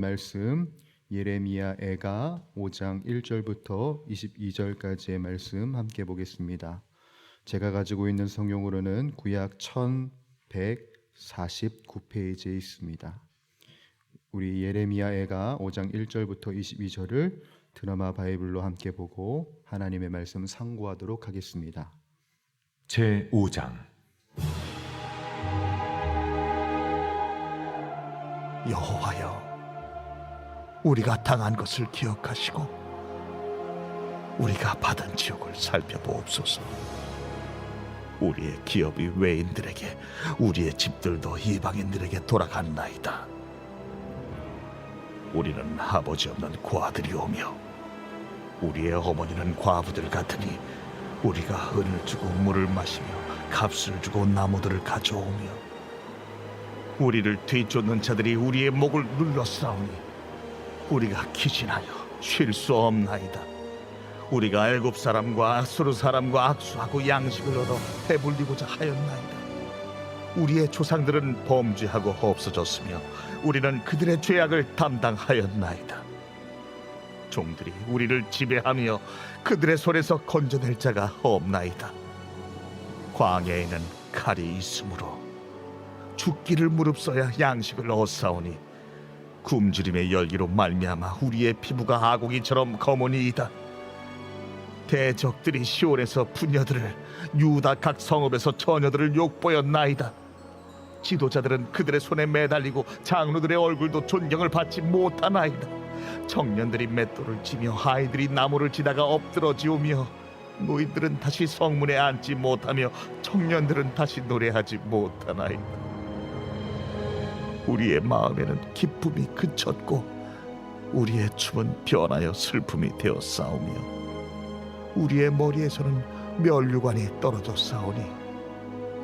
말씀 예레미야 애가 5장 1절부터 22절까지의 말씀 함께 보겠습니다. 제가 가지고 있는 성경으로는 구약 1149페이지에 있습니다. 우리 예레미야 애가 5장 1절부터 22절을 드라마 바이블로 함께 보고 하나님의 말씀 상고하도록 하겠습니다. 제5장. 여호와여, 우리가 당한 것을 기억하시고 우리가 받은 지옥을 살펴보옵소서. 우리의 기업이 외인들에게, 우리의 집들도 이방인들에게 돌아갔나이다. 우리는 아버지 없는 고아들이오며 우리의 어머니는 과부들 같으니 우리가 은을 주고 물을 마시며 값을 주고 나무들을 가져오며 우리를 뒤쫓는 자들이 우리의 목을 눌러싸우니 우리가 기진하여 쉴 수 없나이다. 우리가 애굽 사람과 아수르 사람과 악수하고 양식을 얻어 배불리고자 하였나이다. 우리의 조상들은 범죄하고 없어졌으며 우리는 그들의 죄악을 담당하였나이다. 종들이 우리를 지배하며 그들의 손에서 건져낼 자가 없나이다. 광야에는 칼이 있으므로 죽기를 무릅써야 양식을 얻사오니 굶주림의 열기로 말미암아 우리의 피부가 아고기처럼 검으니이다. 대적들이 시온에서 부녀들을, 유다 각 성읍에서 처녀들을 욕보였나이다. 지도자들은 그들의 손에 매달리고 장로들의 얼굴도 존경을 받지 못하나이다. 청년들이 맷돌을 치며 아이들이 나무를 치다가 엎드러지오며 노인들은 다시 성문에 앉지 못하며 청년들은 다시 노래하지 못하나이다. 우리의 마음에는 기쁨이 그쳤고 우리의 춤은 변하여 슬픔이 되어 싸우며 우리의 머리에서는 면류관이 떨어져 싸우니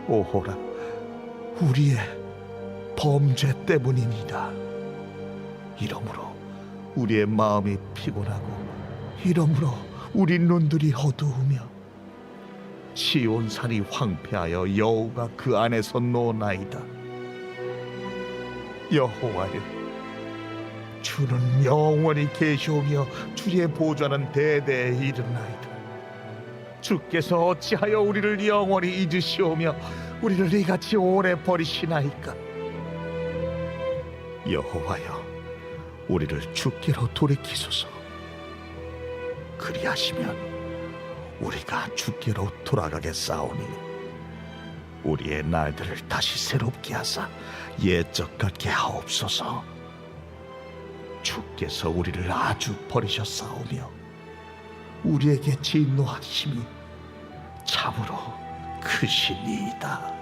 오호라, 우리의 범죄 때문이니이다. 이러므로 우리의 마음이 피곤하고 이러므로 우리 눈들이 어두우며 시온 산이 황폐하여 여호가 그 안에서 노나이다. 여호와여, 주는 영원히 계시오며 주의 보좌는 대대에 이르나이다. 주께서 어찌하여 우리를 영원히 잊으시오며 우리를 이같이 오래 버리시나이까? 여호와여, 우리를 주께로 돌이키소서. 그리하시면 우리가 주께로 돌아가겠사오니 우리의 날들을 다시 새롭게 하사 옛적 같게 하옵소서. 주께서 우리를 아주 버리셨사오며 우리에게 진노하심이 참으로 크시니이다.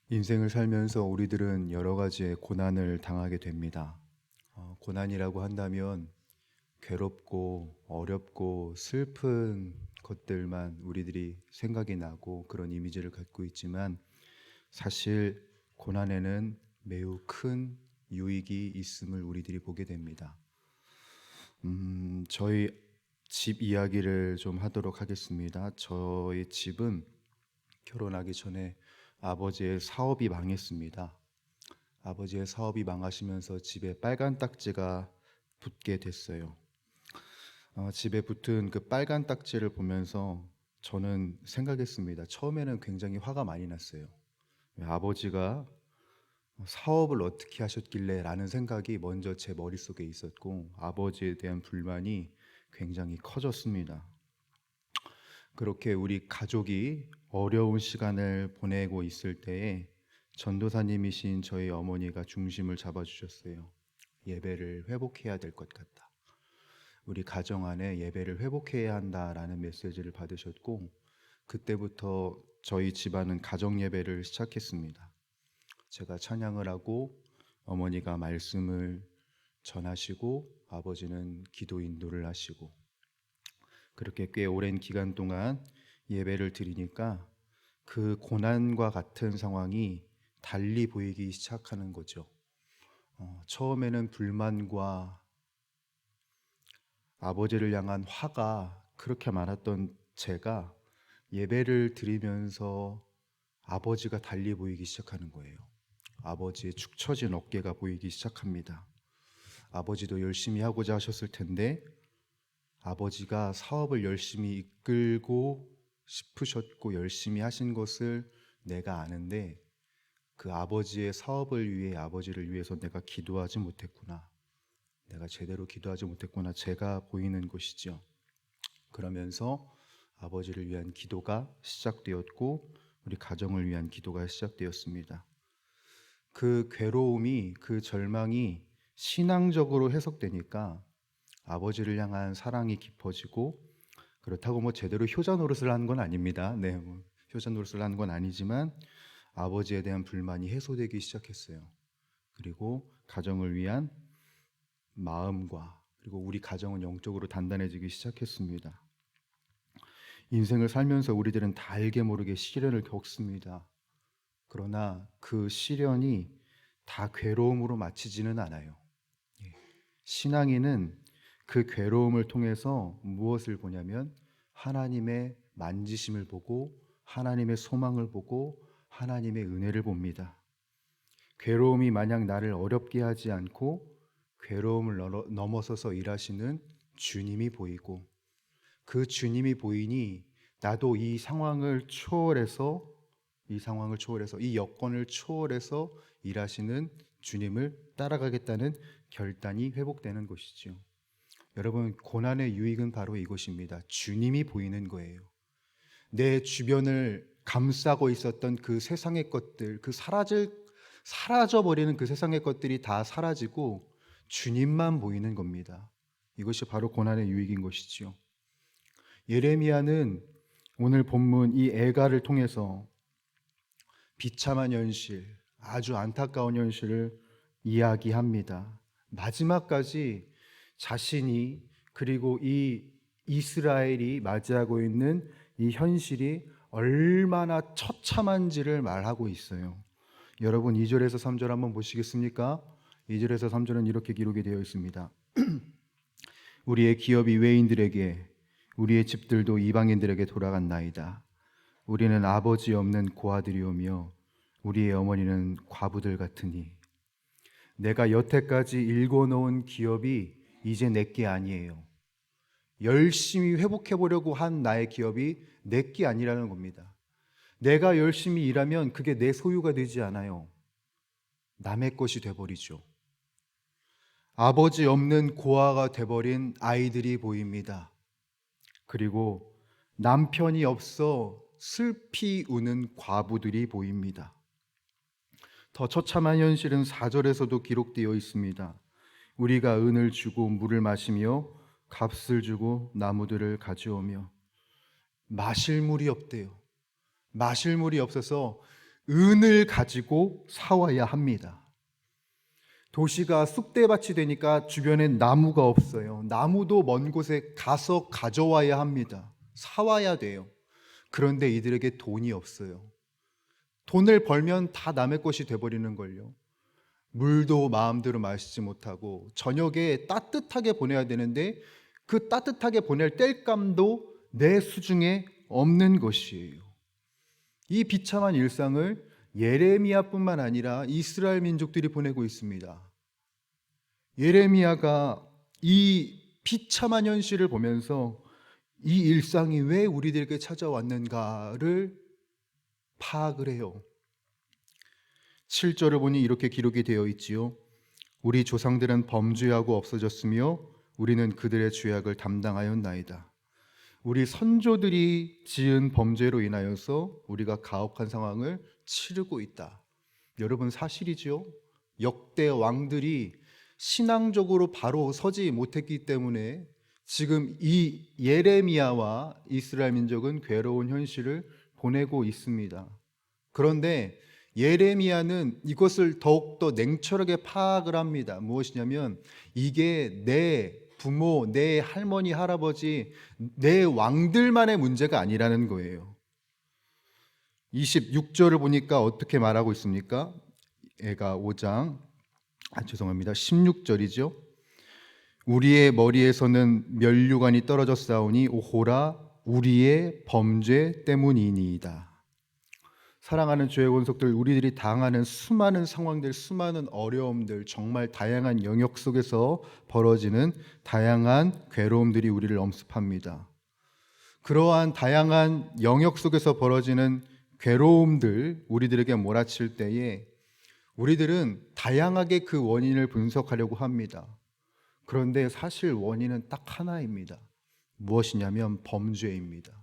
인생을 살면서 우리들은 여러 가지의 고난을 당하게 됩니다. 고난이라고 한다면 괴롭고 어렵고 슬픈 것들만 우리들이 생각이 나고 그런 이미지를 갖고 있지만 사실 고난에는 매우 큰 유익이 있음을 우리들이 보게 됩니다. 저희 집 이야기를 좀 하도록 하겠습니다. 저희 집은 결혼하기 전에 아버지의 사업이 망했습니다. 아버지의 사업이 망하시면서 집에 빨간 딱지가 붙게 됐어요. 집에 붙은 그 빨간 딱지를 보면서 저는 생각했습니다. 처음에는 굉장히 화가 많이 났어요. 아버지가 사업을 어떻게 하셨길래 라는 생각이 먼저 제 머릿속에 있었고 아버지에 대한 불만이 굉장히 커졌습니다. 그렇게 우리 가족이 어려운 시간을 보내고 있을 때에 전도사님이신 저희 어머니가 중심을 잡아주셨어요. 예배를 회복해야 될 것 같다. 우리 가정 안에 예배를 회복해야 한다라는 메시지를 받으셨고 그때부터 저희 집안은 가정 예배를 시작했습니다. 제가 찬양을 하고 어머니가 말씀을 전하시고 아버지는 기도 인도를 하시고 그렇게 꽤 오랜 기간 동안 예배를 드리니까 그 고난과 같은 상황이 달리 보이기 시작하는 거죠. 처음에는 불만과 아버지를 향한 화가 그렇게 많았던 제가 예배를 드리면서 아버지가 달리 보이기 시작하는 거예요. 아버지의 축 처진 어깨가 보이기 시작합니다. 아버지도 열심히 하고자 하셨을 텐데 아버지가 사업을 열심히 이끌고 싶으셨고 열심히 하신 것을 내가 아는데 그 아버지의 사업을 위해 아버지를 위해서 내가 기도하지 못했구나. 내가 제대로 기도하지 못했구나. 제가 보이는 것이죠. 그러면서 아버지를 위한 기도가 시작되었고 우리 가정을 위한 기도가 시작되었습니다. 그 괴로움이, 그 절망이 신앙적으로 해석되니까 아버지를 향한 사랑이 깊어지고, 그렇다고 뭐 제대로 효자 노릇을 하는 건 아닙니다. 네, 뭐 효자 노릇을 하는 건 아니지만 아버지에 대한 불만이 해소되기 시작했어요. 그리고 가정을 위한 마음과 그리고 우리 가정은 영적으로 단단해지기 시작했습니다. 인생을 살면서 우리들은 다 알게 모르게 시련을 겪습니다. 그러나 그 시련이 다 괴로움으로 마치지는 않아요. 신앙인은 그 괴로움을 통해서 무엇을 보냐면 하나님의 만지심을 보고 하나님의 소망을 보고 하나님의 은혜를 봅니다. 괴로움이 만약 나를 어렵게 하지 않고 괴로움을 넘어서서 일하시는 주님이 보이고 그 주님이 보이니 나도 이 상황을 초월해서 이 여건을 초월해서 일하시는 주님을 따라가겠다는 결단이 회복되는 것이죠. 여러분, 고난의 유익은 바로 이것입니다. 주님이 보이는 거예요. 내 주변을 감싸고 있었던 그 세상의 것들, 사라져버리는 그 세상의 것들이 다 사라지고 주님만 보이는 겁니다. 이것이 바로 고난의 유익인 것이지요. 예레미야는 오늘 본문 이 애가를 통해서 비참한 현실, 아주 안타까운 현실을 이야기합니다. 마지막까지 자신이 그리고 이 이스라엘이 맞이하고 있는 이 현실이 얼마나 처참한지를 말하고 있어요. 여러분 2절에서 3절 한번 보시겠습니까? 2절에서 3절은 이렇게 기록이 되어 있습니다. 우리의 기업이 외인들에게 우리의 집들도 이방인들에게 돌아갔나이다. 우리는 아버지 없는 고아들이오며 우리의 어머니는 과부들 같으니 내가 여태까지 일궈놓은 기업이 이제 내게 아니에요. 열심히 회복해보려고 한 나의 기업이 내게 아니라는 겁니다. 내가 열심히 일하면 그게 내 소유가 되지 않아요. 남의 것이 돼버리죠. 아버지 없는 고아가 돼버린 아이들이 보입니다. 그리고 남편이 없어 슬피 우는 과부들이 보입니다. 더 처참한 현실은 4절에서도 기록되어 있습니다. 우리가 은을 주고 물을 마시며 값을 주고 나무들을 가져오며 마실 물이 없대요. 마실 물이 없어서 은을 가지고 사와야 합니다. 도시가 쑥대밭이 되니까 주변엔 나무가 없어요. 나무도 먼 곳에 가서 가져와야 합니다. 사와야 돼요. 그런데 이들에게 돈이 없어요. 돈을 벌면 다 남의 것이 돼버리는 걸요. 물도 마음대로 마시지 못하고 저녁에 따뜻하게 보내야 되는데 그 따뜻하게 보낼 땔감도 내 수중에 없는 것이에요. 이 비참한 일상을 예레미야뿐만 아니라 이스라엘 민족들이 보내고 있습니다. 예레미야가 이 비참한 현실을 보면서 이 일상이 왜 우리들에게 찾아왔는가를 파악을 해요. 7절을 보니 이렇게 기록이 되어 있지요. 우리 조상들은 범죄하고 없어졌으며 우리는 그들의 죄악을 담당하였나이다. 우리 선조들이 지은 범죄로 인하여서 우리가 가혹한 상황을 치르고 있다. 여러분 사실이죠. 역대 왕들이 신앙적으로 바로 서지 못했기 때문에 지금 이 예레미야와 이스라엘 민족은 괴로운 현실을 보내고 있습니다. 그런데 예레미야는 이것을 더욱더 냉철하게 파악을 합니다. 무엇이냐면 이게 내 부모, 내 할머니, 할아버지, 내 왕들만의 문제가 아니라는 거예요. 26절을 보니까 어떻게 말하고 있습니까? 애가 5장 16절이죠. 우리의 머리에서는 면류관이 떨어졌사오니 오호라 우리의 범죄 때문이니이다. 사랑하는 주의 권속들, 우리들이 당하는 수많은 상황들, 수많은 어려움들, 정말 다양한 영역 속에서 벌어지는 다양한 괴로움들이 우리를 엄습합니다. 그러한 다양한 영역 속에서 벌어지는 괴로움들, 우리들에게 몰아칠 때에 우리들은 다양하게 그 원인을 분석하려고 합니다. 그런데 사실 원인은 딱 하나입니다. 무엇이냐면 범죄입니다.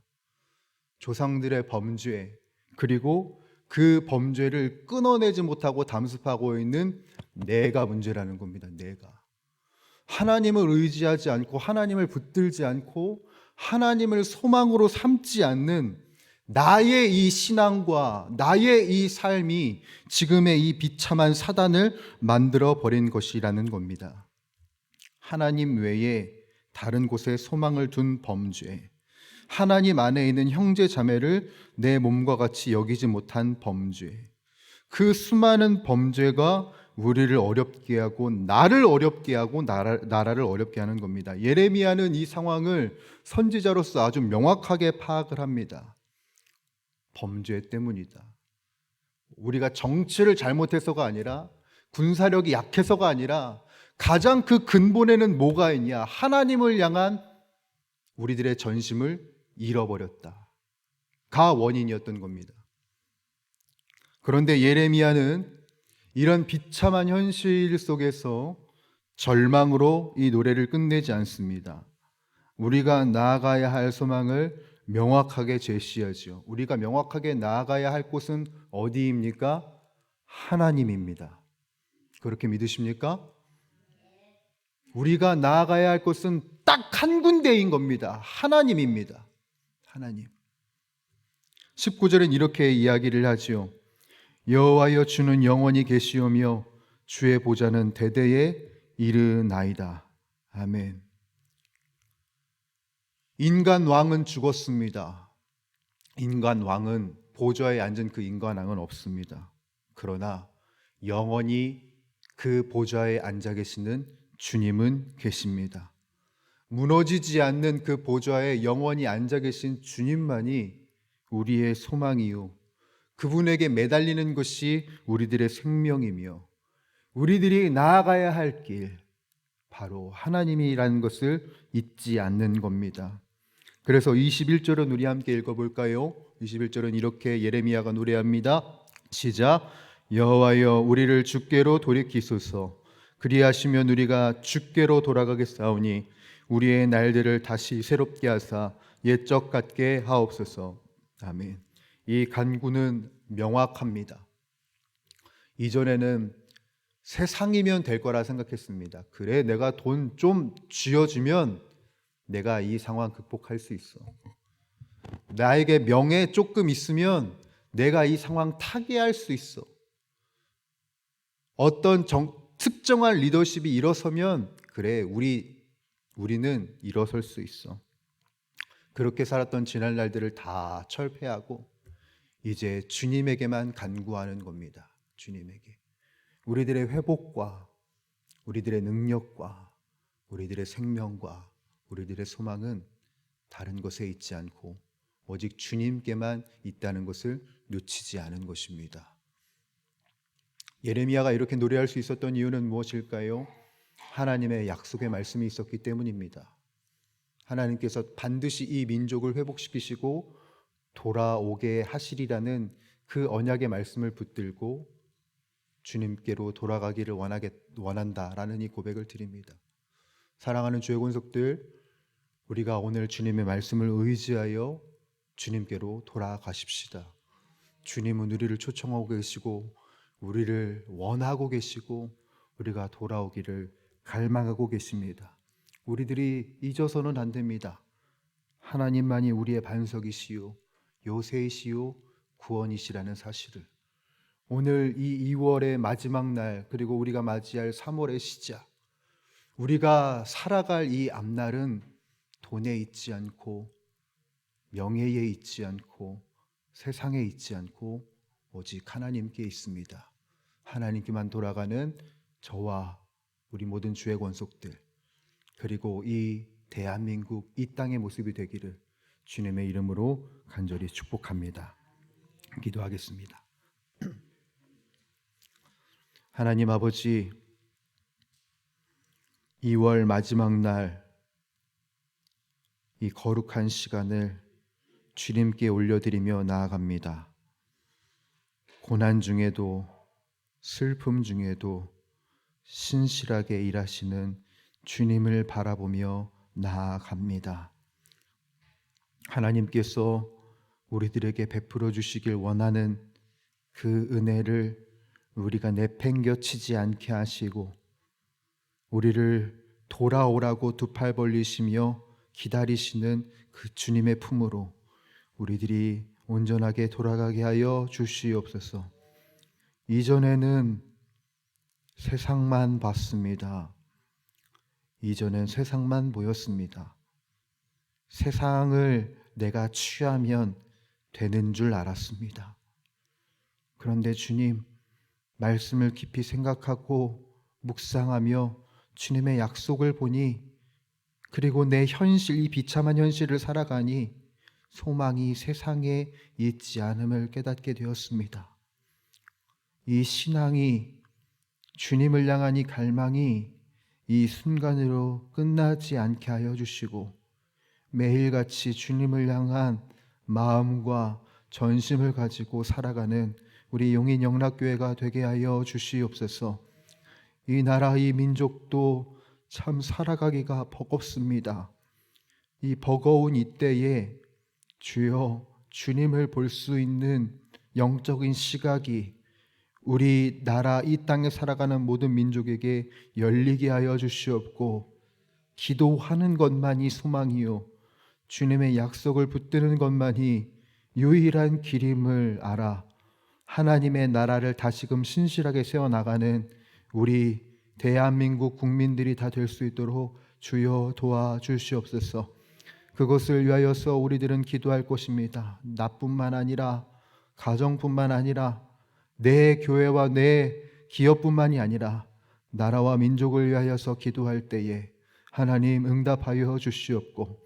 조상들의 범죄, 그리고 그 범죄를 끊어내지 못하고 담습하고 있는 내가 문제라는 겁니다. 내가. 하나님을 의지하지 않고 하나님을 붙들지 않고 하나님을 소망으로 삼지 않는 나의 이 신앙과 나의 이 삶이 지금의 이 비참한 사단을 만들어 버린 것이라는 겁니다. 하나님 외에 다른 곳에 소망을 둔 범죄, 하나님 안에 있는 형제 자매를 내 몸과 같이 여기지 못한 범죄, 그 수많은 범죄가 우리를 어렵게 하고 나를 어렵게 하고 나라를 어렵게 하는 겁니다. 예레미야는 이 상황을 선지자로서 아주 명확하게 파악을 합니다. 범죄 때문이다. 우리가 정치를 잘못해서가 아니라, 군사력이 약해서가 아니라 가장 그 근본에는 뭐가 있냐? 하나님을 향한 우리들의 전심을 잃어버렸다. 가 원인이었던 겁니다. 그런데 예레미야는 이런 비참한 현실 속에서 절망으로 이 노래를 끝내지 않습니다. 우리가 나아가야 할 소망을 명확하게 제시하죠. 우리가 명확하게 나아가야 할 곳은 어디입니까? 하나님입니다. 그렇게 믿으십니까? 우리가 나아가야 할 곳은 딱 한 군데인 겁니다. 하나님입니다. 하나님. 19절은 이렇게 이야기를 하지요. 여호와여 주는 영원히 계시오며 주의 보좌는 대대에 이르나이다. 아멘. 인간 왕은 죽었습니다. 인간 왕은 보좌에 앉은 그 인간 왕은 없습니다. 그러나 영원히 그 보좌에 앉아 계시는 주님은 계십니다. 무너지지 않는 그 보좌에 영원히 앉아 계신 주님만이 우리의 소망이요, 그분에게 매달리는 것이 우리들의 생명이며 우리들이 나아가야 할 길, 바로 하나님이라는 것을 잊지 않는 겁니다. 그래서 21절은 우리 함께 읽어볼까요? 21절은 이렇게 예레미야가 노래합니다. 시작. 여호와여 우리를 주께로 돌이키소서. 그리하시면 우리가 주께로 돌아가겠사오니 우리의 날들을 다시 새롭게 하사 옛적 같게 하옵소서. 아멘. 이 간구는 명확합니다. 이전에는 세상이면 될 거라 생각했습니다. 그래, 내가 돈 좀 쥐어주면 내가 이 상황 극복할 수 있어. 나에게 명예 조금 있으면 내가 이 상황 타개할 수 있어. 어떤 특정한 리더십이 일어서면 그래, 우리는 일어설 수 있어. 그렇게 살았던 지난 날들을 다 철폐하고 이제 주님에게만 간구하는 겁니다. 주님에게. 우리들의 회복과 우리들의 능력과 우리들의 생명과 우리들의 소망은 다른 것에 있지 않고 오직 주님께만 있다는 것을 놓치지 않은 것입니다. 예레미야가 이렇게 노래할 수 있었던 이유는 무엇일까요? 하나님의 약속의 말씀이 있었기 때문입니다. 하나님께서 반드시 이 민족을 회복시키시고 돌아오게 하시리라는 그 언약의 말씀을 붙들고 주님께로 돌아가기를 원한다라는 이 고백을 드립니다. 사랑하는 주의 권속들, 우리가 오늘 주님의 말씀을 의지하여 주님께로 돌아가십시다. 주님은 우리를 초청하고 계시고 우리를 원하고 계시고 우리가 돌아오기를 갈망하고 계십니다. 우리들이 잊어서는 안 됩니다. 하나님만이 우리의 반석이시요 요새이시요 구원이시라는 사실을, 오늘 이 2월의 마지막 날, 그리고 우리가 맞이할 3월의 시작, 우리가 살아갈 이 앞날은 돈에 있지 않고 명예에 있지 않고 세상에 있지 않고 오직 하나님께 있습니다. 하나님께만 돌아가는 저와 우리 모든 주의 권속들, 그리고 이 대한민국 이 땅의 모습이 되기를 주님의 이름으로 간절히 축복합니다. 기도하겠습니다. 하나님 아버지, 2월 마지막 날 이 거룩한 시간을 주님께 올려드리며 나아갑니다. 고난 중에도 슬픔 중에도 신실하게 일하시는 주님을 바라보며 나아갑니다. 하나님께서 우리들에게 베풀어 주시길 원하는 그 은혜를 우리가 내팽겨치지 않게 하시고 우리를 돌아오라고 두 팔 벌리시며 기다리시는 그 주님의 품으로 우리들이 온전하게 돌아가게 하여 주시옵소서. 이전에는 세상만 봤습니다. 이전엔 세상만 보였습니다. 세상을 내가 취하면 되는 줄 알았습니다. 그런데 주님, 말씀을 깊이 생각하고 묵상하며 주님의 약속을 보니, 그리고 내 현실, 이 비참한 현실을 살아가니 소망이 세상에 있지 않음을 깨닫게 되었습니다. 이 신앙이, 주님을 향한 이 갈망이 이 순간으로 끝나지 않게 하여 주시고 매일같이 주님을 향한 마음과 전심을 가지고 살아가는 우리 용인 영락교회가 되게 하여 주시옵소서. 이 나라, 이 민족도 참 살아가기가 버겁습니다. 이 버거운 이때에 주여, 주님을 볼 수 있는 영적인 시각이 우리 나라, 이 땅에 살아가는 모든 민족에게 열리게 하여 주시옵고, 기도하는 것만이 소망이요 주님의 약속을 붙드는 것만이 유일한 길임을 알아 하나님의 나라를 다시금 신실하게 세워나가는 우리 대한민국 국민들이 다 될 수 있도록 주여 도와주시옵소서. 그것을 위하여서 우리들은 기도할 것입니다. 나뿐만 아니라, 가정뿐만 아니라, 내 교회와 내 기업뿐만이 아니라 나라와 민족을 위하여서 기도할 때에 하나님 응답하여 주시옵고,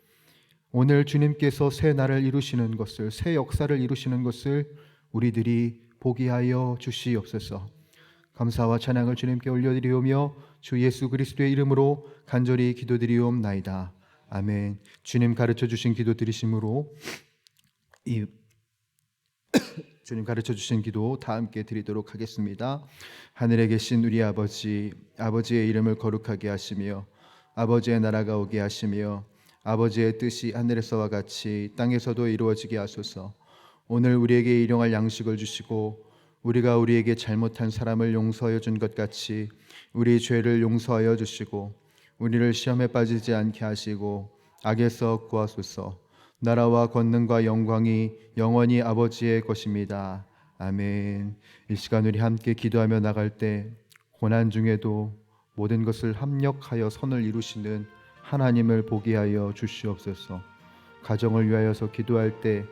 오늘 주님께서 새 날을 이루시는 것을, 새 역사를 이루시는 것을 우리들이 보게 하여 주시옵소서. 감사와 찬양을 주님께 올려드리오며 주 예수 그리스도의 이름으로 간절히 기도드리옵나이다. 아멘. 주님 가르쳐 주신 기도 드리심으로 주님 가르쳐 주신 기도 다 함께 드리도록 하겠습니다. 하늘에 계신 우리 아버지, 아버지의 이름을 거룩하게 하시며 아버지의 나라가 오게 하시며 아버지의 뜻이 하늘에서와 같이 땅에서도 이루어지게 하소서. 오늘 우리에게 일용할 양식을 주시고 우리가 우리에게 잘못한 사람을 용서하여 준 것 같이 우리 죄를 용서하여 주시고 우리를 시험에 빠지지 않게 하시고 악에서 구하소서. 나라와 권능과 영광이 영원히 아버지의 것입니다. 아멘. 이 시간 우리 함께 기도하며 나갈 때 고난 중에도 모든 것을 합력하여 선을 이루시는 하나님을 보게 하여 주시옵소서. 가정을 위하여서 기도할 때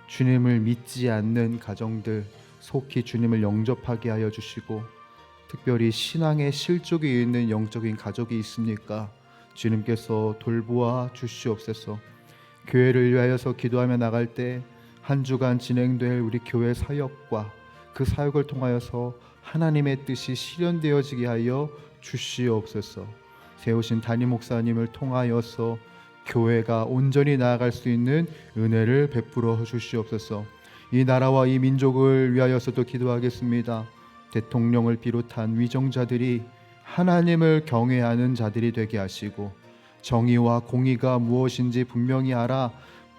주님을 믿지 않는 가정들 속히 주님을 영접하게 하여 주시고, 특별히 신앙의 실족이 있는 영적인 가족이 있습니까? 주님께서 돌보아 주시옵소서. 교회를 위하여서 기도하며 나갈 때 한 주간 진행될 우리 교회 사역과 그 사역을 통하여서 하나님의 뜻이 실현되어지게 하여 주시옵소서. 세우신 담임 목사님을 통하여서 교회가 온전히 나아갈 수 있는 은혜를 베풀어 주시옵소서. 이 나라와 이 민족을 위하여서도 기도하겠습니다. 대통령을 비롯한 위정자들이 하나님을 경외하는 자들이 되게 하시고 정의와 공의가 무엇인지 분명히 알아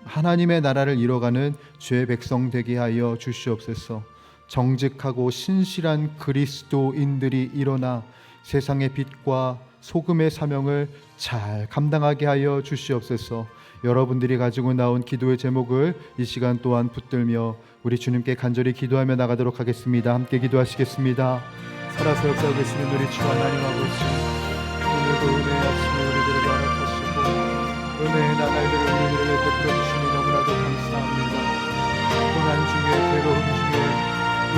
하나님의 나라를 이뤄가는 죄 백성 되게 하여 주시옵소서. 정직하고 신실한 그리스도인들이 일어나 세상의 빛과 소금의 사명을 잘 감당하게 하여 주시옵소서. 여러분들이 가지고 나온 기도의 제목을 이 시간 또한 붙들며 우리 주님께 간절히 기도하며 나가도록 하겠습니다. 함께 기도하시겠습니다. 살아서 역사하시는 우리 주 하나님 아버지, 오늘도 은혜의 아침을 우리들에게 허락하시고 은혜의 나날들을 우리들에게 베풀어 주시니 너무나도 감사합니다. 고난 중에, 괴로움 중에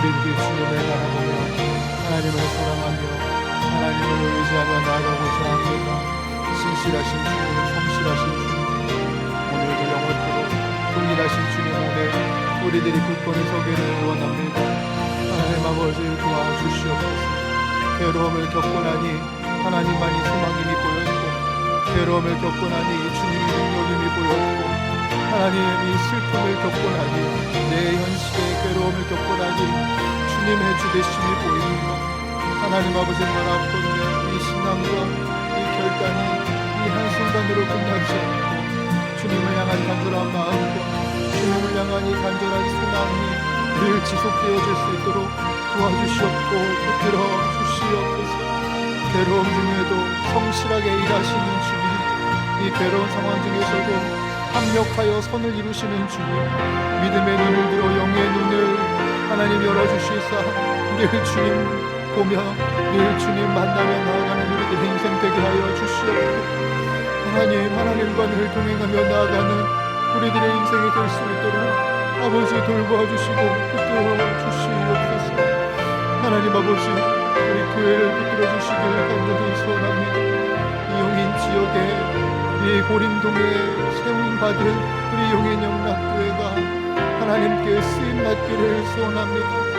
우리들이 주님을 바라보며 하나님을 사랑하며 하나님을 의지하며 나아가고자 합니다. 신실하신 주님, 성실하신 주님, 오늘도 영원토록 동일하신 주님 안에 우리들이 굳건히 서기를 원합니다. 하나님 아버지 도와주시옵소서. 괴로움을 겪고 나니 하나님만이 소망임이 보였고, 괴로움을 겪고 나니 주님의 능력임이 보였고, 하나님 이 슬픔을 겪고 나니, 내 현실의 괴로움을 겪고 나니 주님의 주되심이 보입니다. 하나님 아버지 바라보며 이 신앙과 이 결단이 이 한순간으로 끝나지 않고 주님을 향한 간절한 마음과 주님을 향한 이 간절한 소망이 늘 지속되어질 수 있도록 도와주시옵고 붙들어 주시옵소서. 괴로움 중에도 성실하게 일하시는 주님, 이 괴로운 상황 중에서도 합력하여 선을 이루시는 주님, 믿음의 눈을 들어 영의 눈을 하나님 열어주시사 늘 주님 보며 늘 주님 만나며 나아가는 우리들의 인생 되게 하여 주시옵고, 하나님과 늘 동행하며 나아가는 우리들의 인생이 될 수 있도록 아버지 돌봐주시고 붙들어 주시옵소서. 하나님 아버지, 우리 교회를 붙들어 주시길 간절히 소원합니다. 이 용인 지역에 이 고림동에 세움받은 우리 용인 영락교회가 하나님께 쓰임받기를 소원합니다.